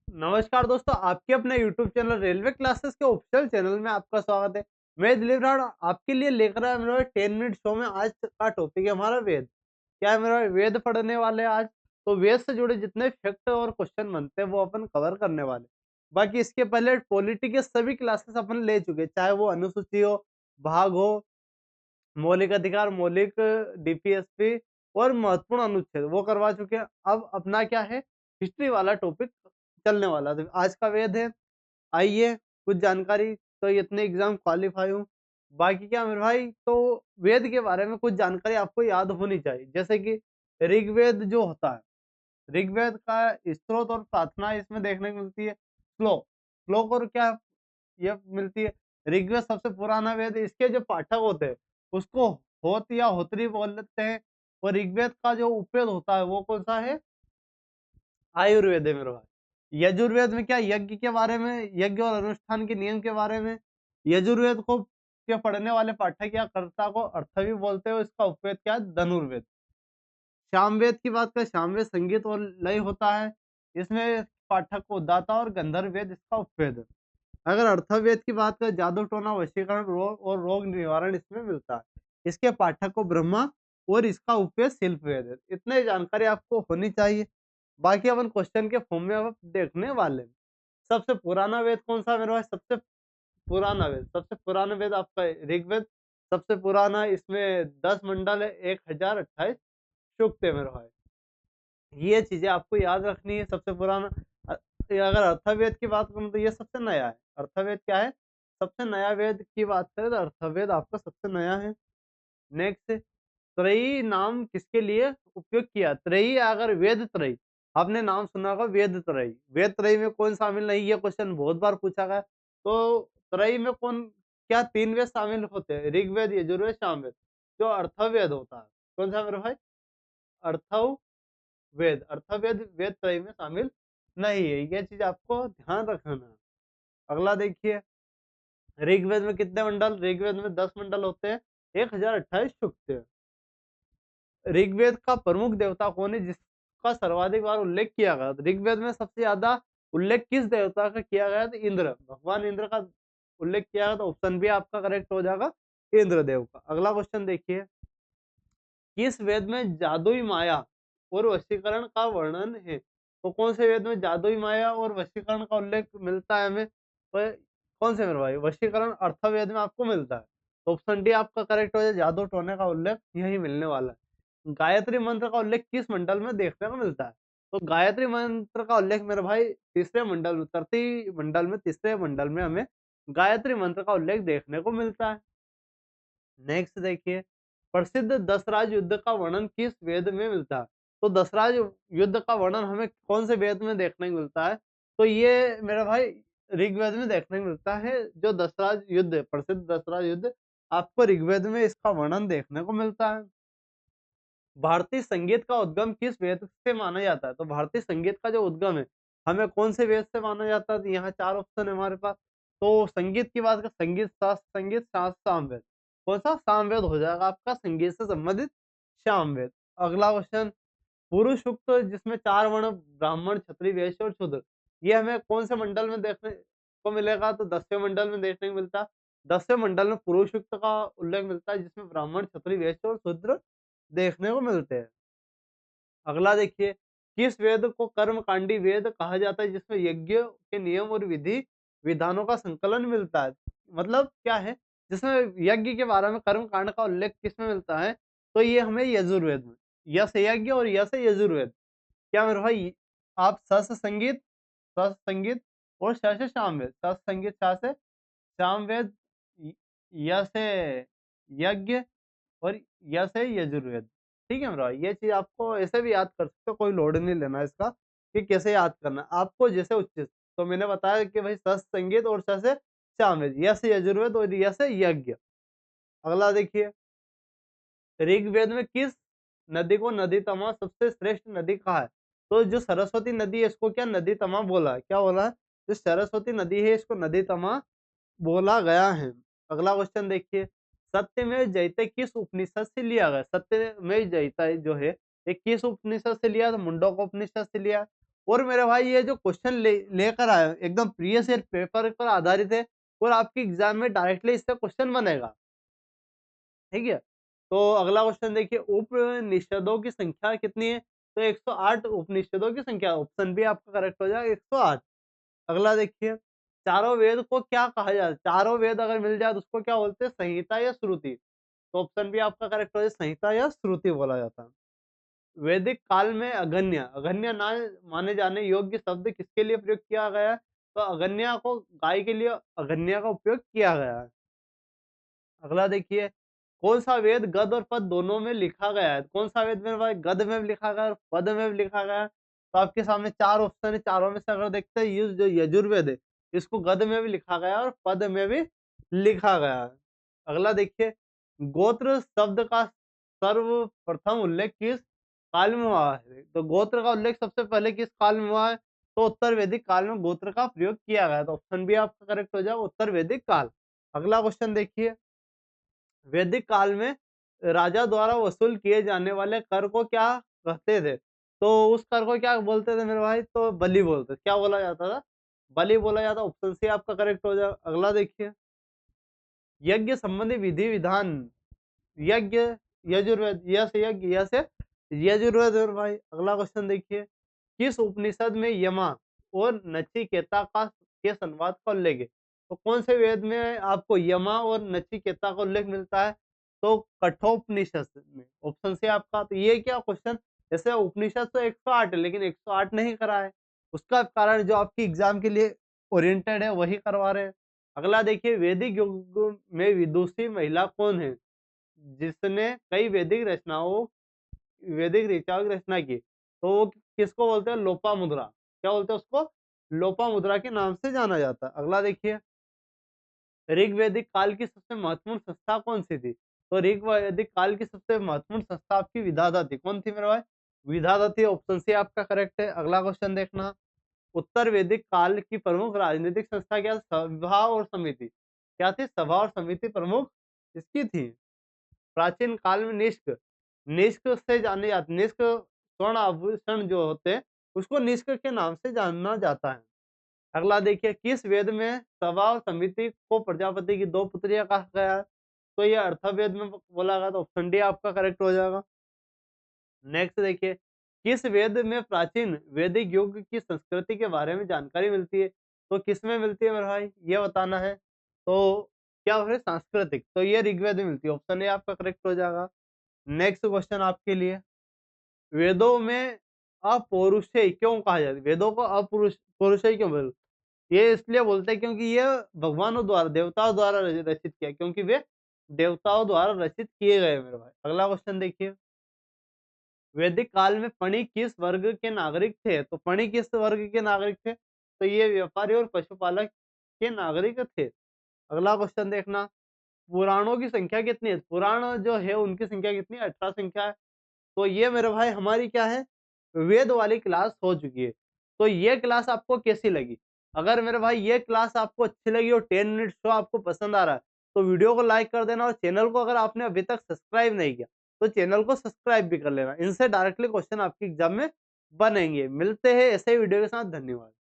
नमस्कार दोस्तों, आपके अपने यूट्यूब चैनल रेलवे क्लासेस के ऑफिशियल चैनल में आपका स्वागत है। मैं दिलीप राण आपके लिए लेकर आया मेरा 10 मिनट शो में। आज का टॉपिक है हमारा वेद। क्या है मेरा वेद पढ़ने वाले हैं आज। तो वेद से जुड़े जितने फैक्ट और क्वेश्चन बनते हैं वो अपन कवर करने वाले। बाकी इसके पहले पॉलिटी के सभी क्लासेस अपन ले चुके हैं, चाहे वो अनुसूची हो, भाग हो, मौलिक अधिकार, मौलिक डीपीएसपी और महत्वपूर्ण अनुच्छेद वो करवा चुके हैं। अब अपना क्या है, हिस्ट्री वाला टॉपिक चलने वाला है। तो आज का वेद है। आइए कुछ जानकारी, तो इतने एग्जाम क्वालिफाई हूँ। बाकी क्या मेरे भाई, तो वेद के बारे में कुछ जानकारी आपको याद होनी चाहिए। जैसे कि ऋग्वेद जो होता है, ऋग्वेद का स्त्रोत और प्रार्थना इसमें देखने को मिलती है। श्लोक, श्लोक और क्या ये मिलती है। ऋग्वेद सबसे पुराना वेद, इसके जो पाठक होते हैं उसको होत या होत्री बोल लेते हैं। और ऋग्वेद का जो उपवेद होता है वो कौन सा है, आयुर्वेद है मेरे भाई। यजुर्वेद में क्या, यज्ञ के बारे में, यज्ञ और अनुष्ठान के नियम के बारे में। यजुर्वेद को के पढ़ने वाले पाठक या कर्ता को अर्थवी बोलते हैं। इसका उपवेद क्या है, धनुर्वेद। सामवेद की बात करें, सामवेद संगीत और लय होता है। इसमें पाठक को उदाता और गंधर्व वेद इसका उपवेद है। अगर अर्थवेद की बात करें, जादू टोना वशीकरण रोग और रोग निवारण इसमें मिलता है। इसके पाठक को ब्रह्मा और इसका उपयोग शिल्प वेद है। इतने जानकारी आपको होनी चाहिए। बाकी अपन क्वेश्चन के फॉर्म में अब देखने वाले हैं। सबसे पुराना वेद कौन सा है मेरे भाई, सबसे पुराना वेद आपका ऋग्वेद सबसे पुराना है। इसमें 10 मंडल है, 1028 सूक्त है मेरे भाई। ये चीजें आपको याद रखनी है। सबसे पुराना अगर अर्थवेद की बात करूं तो ये सबसे नया है। अर्थवेद क्या है, सबसे नया वेद की बात करें तो अर्थवेद आपका सबसे नया है। नेक्स्ट, त्रयी नाम किसके लिए उपयोग किया। त्रयी, अगर वेद त्रयी आपने नाम सुना होगा, वेद त्रयी, वेद त्रयी में कौन शामिल नहीं, ये क्वेश्चन बहुत बार पूछा गया। तो त्रयी में कौन, क्या 3 वेद शामिल होते हैं, ऋग्वेद, यजुर्वेद, सामवेद। जो अर्थवेद होता है कौन सा मेरे भाई, अर्थव वेद। अर्थवेद वेद त्रयी में शामिल नहीं है, ये चीज आपको ध्यान रखना है। अगला देखिए, ऋग्वेद में कितने मंडल, ऋग्वेद में 10 मंडल होते हैं, 1028 सूक्त है। ऋग्वेद का प्रमुख देवता कौन है जिसका सर्वाधिक बार उल्लेख किया गया, तो ऋग्वेद में सबसे ज्यादा उल्लेख किस देवता का किया गया, तो इंद्र, भगवान इंद्र का उल्लेख किया गया। तो ऑप्शन भी आपका करेक्ट हो जाएगा, इंद्रदेव का। अगला क्वेश्चन देखिए, किस वेद में जादुई माया और वशीकरण का वर्णन है। तो कौन से वेद में जादुई माया और वशीकरण का उल्लेख मिलता है हमें, तो कौन से मेरे भाई, वशीकरण अर्थवेद में आपको मिलता है। तो ऑप्शन डी आपका करेक्ट हो जाए, जादू टोने का उल्लेख यही मिलने वाला है। गायत्री मंत्र का उल्लेख किस मंडल में देखने को मिलता है। तो गायत्री मंत्र का उल्लेख मेरे भाई तीसरे मंडल में, तरती मंडल में, तीसरे मंडल में हमें गायत्री मंत्र का उल्लेख देखने को मिलता है। नेक्स्ट देखिए, प्रसिद्ध दसराज युद्ध का वर्णन किस वेद में मिलता है। तो दसराज युद्ध का वर्णन हमें कौन से वेद में देखने को मिलता है, तो ये मेरा भाई ऋग्वेद में देखने को मिलता है। जो दसराज युद्ध है, प्रसिद्ध दसराज युद्ध, आपको ऋग्वेद में इसका वर्णन देखने को मिलता है। भारतीय संगीत का उद्गम किस वेद से माना जाता है। तो भारतीय संगीत का जो उद्गम है हमें कौन से वेद से माना जाता है, तो यहाँ 4 ऑप्शन है हमारे पास। तो संगीत की बात करें, संगीत शास्त्र, संगीत शास्त्र, सामवेद। कौन सा, सामवेद हो जाएगा आपका, संगीत से संबंधित सामवेद। अगला क्वेश्चन, पुरुष सूक्त जिसमें 4 वर्ण ब्राह्मण, क्षत्रिय, वैश्य और शूद्र, ये हमें कौन से मंडल में देखने को मिलेगा, तो 10वें मंडल में देखने को मिलता है। 10वें मंडल में पुरुष सूक्त का उल्लेख मिलता है, जिसमें ब्राह्मण, क्षत्रिय, वैश्य और शूद्र देखने को मिलते हैं। अगला देखिए, किस वेद को कर्मकांडी वेद कहा जाता है, जिसमें यज्ञ के नियम और विधि विधानों का संकलन मिलता है। मतलब क्या है, जिसमें यज्ञ के बारे में कर्म कांड का उल्लेख किसमें मिलता है, तो ये हमें यजुर्वेद में, यस यज्ञ और यस यजुर्वेद। क्या मेरे भाई, आप सस संगीत और श से सामवेद, सस संगीत श से सामवेद, य से यज्ञ और यस है यजुर्वेद। ठीक है मेरा, ये चीज आपको ऐसे भी याद कर सकते हो, कोई लोड नहीं लेना इसका कि कैसे याद करना है। आपको जैसे उचित, तो मैंने बताया कि भाई सस संगीत और स से सामवेद, यस यजुर्वेद और यस यज्ञ। अगला देखिए, ऋग्वेद में किस नदी को नदी तमा सबसे श्रेष्ठ नदी कहा है। तो जो सरस्वती नदी है इसको क्या नदी तमा बोला है, क्या बोला है, जो सरस्वती नदी है इसको नदी तमा बोला गया है। अगला क्वेश्चन देखिए, सत्यमेव जयते किस उपनिषद से लिया गया। सत्यमेव जयते जो है ये किस उपनिषद से लिया, तो मुंडक उपनिषद से लिया। और मेरे भाई ये जो क्वेश्चन लेकर आए एकदम प्रीवियस ईयर पेपर पर आधारित है और आपके एग्जाम में डायरेक्टली इससे क्वेश्चन बनेगा। ठीक है? तो अगला क्वेश्चन देखिए, उपनिषदों की संख्या कितनी है? तो 108 उपनिषदों की संख्या, ऑप्शन बी आपका करेक्ट हो जाएगा 108। अगला देखिए, चारों वेद को क्या कहा जाता है? चारों वेद अगर मिल जाए तो उसको क्या बोलते हैं? संहिता या श्रुति। तो ऑप्शन बी आपका करेक्ट हो जाए, संहिता या श्रुति बोला जाता है। वैदिक काल में अगन्य, अगन्य ना माने जाने योग्य शब्द किसके लिए प्रयोग किया गया है? तो अगन्या को गाय के लिए अगन्या का उपयोग किया गया है। अगला देखिए, कौन सा वेद गद और पद दोनों में लिखा गया है? कौन सा वेद में भाई गद में भी लिखा गया है और पद में भी लिखा गया है? तो आपके सामने 4 ऑप्शन है, चारों में से अगर देखते हैं ये जो यजुर्वेद है, इसको गद में भी लिखा गया है और पद में भी लिखा गया है। अगला देखिए, गोत्र शब्द का सर्वप्रथम उल्लेख किस काल में हुआ है? तो गोत्र का उल्लेख सबसे पहले किस काल में हुआ है? तो उत्तर वैदिक काल में गोत्र का प्रयोग किया गया है। तो ऑप्शन बी आपका करेक्ट हो जाएगा, उत्तर वैदिक काल। अगला क्वेश्चन देखिए, वैदिक काल में राजा द्वारा वसूल किए जाने वाले कर को क्या कहते थे? तो उस कर को क्या बोलते थे मेरे भाई? तो बलि बोलते थे। क्या बोला जाता था? बलि बोला जाता। ऑप्शन सी आपका करेक्ट हो जाएगा। अगला देखिए, यज्ञ संबंधी विधि विधान, यज्ञ, यजुर्वेद, यस यज्ञ, यस है यजुर्वेद मेरे भाई। अगला क्वेश्चन देखिए, किस उपनिषद में यमा और नचिकेता का के संवाद का उल्लेख है? तो कौन से वेद में आपको यमा और नचिकेता का उल्लेख मिलता है? तो कठोपनिषद में। ऑप्शन सी आपका। तो ये क्या क्वेश्चन, जैसे उपनिषद तो 108 है लेकिन 108 नहीं करा है, उसका कारण जो आपकी एग्जाम के लिए ओरिएंटेड है वही करवा रहे हैं। अगला देखिए, वैदिक युग में विदुषी महिला कौन है जिसने कई वैदिक ऋचाओं की रचना की? तो वो किसको बोलते हैं? लोपामुद्रा। क्या बोलते हैं उसको? लोपामुद्रा के नाम से जाना जाता है। अगला देखिए, ऋग्वैदिक काल की सबसे महत्वपूर्ण संस्था कौन सी थी? तो ऋग्वैदिक काल की सबसे महत्वपूर्ण संस्था आपकी विधाता थी। कौन थी मेरे भाई? विधाता थी। ऑप्शन सी आपका करेक्ट है। अगला क्वेश्चन देखना, उत्तर वैदिक काल की प्रमुख राजनीतिक संस्था क्या? सभा और समिति। क्या थी? सभा और समिति प्रमुख इसकी थी। प्राचीन काल में निष्क, निष्क से जाने जाते, निष्क स्वर्ण आभूषण जो होते हैं उसको निष्क के नाम से जाना जाता है। अगला देखिए, किस वेद में सभा और समिति को प्रजापति की 2 पुत्रियां कहा गया है? तो ये अर्थवेद में बोला गया। तो ऑप्शन डी आपका करेक्ट हो जाएगा। नेक्स्ट देखिए, किस वेद में प्राचीन वैदिक युग की संस्कृति के बारे में जानकारी मिलती है? तो किस में मिलती है मेरे भाई? ये बताना है। तो क्या है? सांस्कृतिक। तो ये ऋग्वेद में मिलती है। ऑप्शन ए आपका करेक्ट हो जाएगा। नेक्स्ट क्वेश्चन आपके लिए, वेदों में अपौरुषेय क्यों कहा जाता है? वेदों को पौरुषेय क्यों बोलते? ये इसलिए बोलते हैं क्योंकि ये भगवानों द्वारा, देवताओं द्वारा रचित किया, क्योंकि वे देवताओं द्वारा रचित किए गए मेरे भाई। अगला क्वेश्चन देखिए, वैदिक काल में पणि किस वर्ग के नागरिक थे? तो पणि किस वर्ग के नागरिक थे? तो ये व्यापारी और पशुपालक के नागरिक थे। अगला क्वेश्चन देखना, पुराणों की संख्या कितनी है? पुराण जो है उनकी संख्या कितनी है? 18 संख्या है। तो ये मेरे भाई हमारी क्या है? वेद वाली क्लास हो चुकी है। तो ये क्लास आपको कैसी लगी? अगर मेरे भाई ये क्लास आपको अच्छी लगी और 10 मिनट शो आपको पसंद आ रहा है, तो वीडियो को लाइक कर देना और चैनल को अगर आपने अभी तक सब्सक्राइब नहीं किया, तो चैनल को सब्सक्राइब भी कर लेना। इनसे डायरेक्टली क्वेश्चन आपके एग्जाम में बनेंगे। मिलते हैं ऐसे ही वीडियो के साथ। धन्यवाद।